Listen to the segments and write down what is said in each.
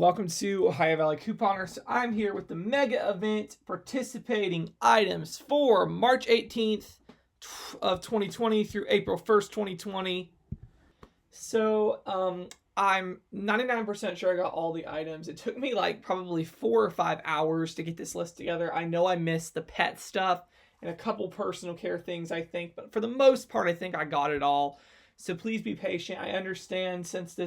welcome to Ohio Valley Couponers. I'm here with the mega event participating items for March 18th of 2020 through April 1st, 2020. So I'm 99% sure I got all the items. It took me like probably 4 or 5 hours to get this list together. I know I missed the pet stuff and a couple personal care things, I think, but for the most part, I think I got it all. So please be patient. I understand since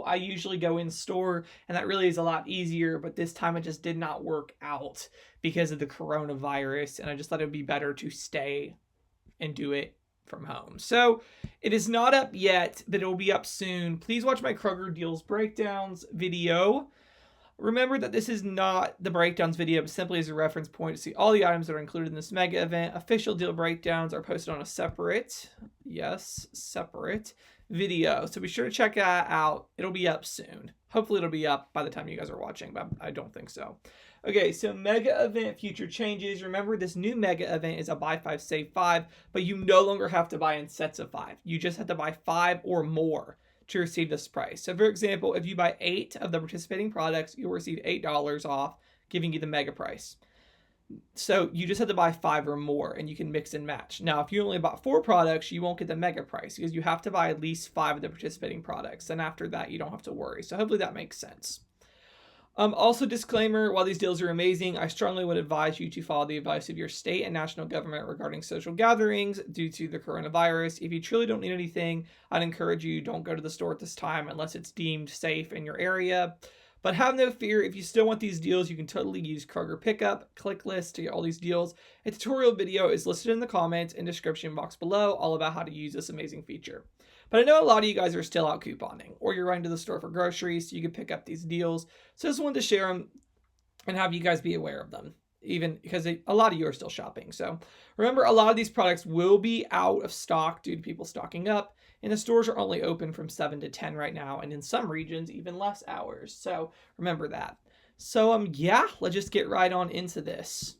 I usually go in store and that really is a lot easier, but this time it just did not work out because of the coronavirus. And I just thought it would be better to stay and do it from home. So it is not up yet, but it will be up soon. Please watch my Kroger deals breakdowns video. Remember that this is not the breakdowns video, but simply as a reference point to see all the items that are included in this mega event. Official deal breakdowns are posted on a separate video. So be sure to check that out. It'll be up soon. Hopefully it'll be up by the time you guys are watching, but I don't think so. Okay, so mega event future changes. Remember, this new mega event is a buy 5, save 5, but you no longer have to buy in sets of 5. You just have to buy 5 or more to receive this price. So for example, if you buy 8 of the participating products, you'll receive $8 off, giving you the mega price. So you just have to buy 5 or more and you can mix and match. Now, if you only bought 4 products, you won't get the mega price because you have to buy at least 5 of the participating products. And after that, you don't have to worry. So hopefully that makes sense. Also, disclaimer, while these deals are amazing, I strongly would advise you to follow the advice of your state and national government regarding social gatherings due to the coronavirus. If you truly don't need anything, I'd encourage you don't go to the store at this time unless it's deemed safe in your area. But have no fear, if you still want these deals, you can totally use Kroger Pickup, click list to get all these deals. A tutorial video is listed in the comments and description box below, all about how to use this amazing feature. But I know a lot of you guys are still out couponing, or you're running to the store for groceries, so you can pick up these deals. So I just wanted to share them and have you guys be aware of them, even because a lot of you are still shopping. So remember, a lot of these products will be out of stock due to people stocking up, and the stores are only open from 7 to 10 right now, and in some regions, even less hours. So remember that. So yeah, let's just get right on into this.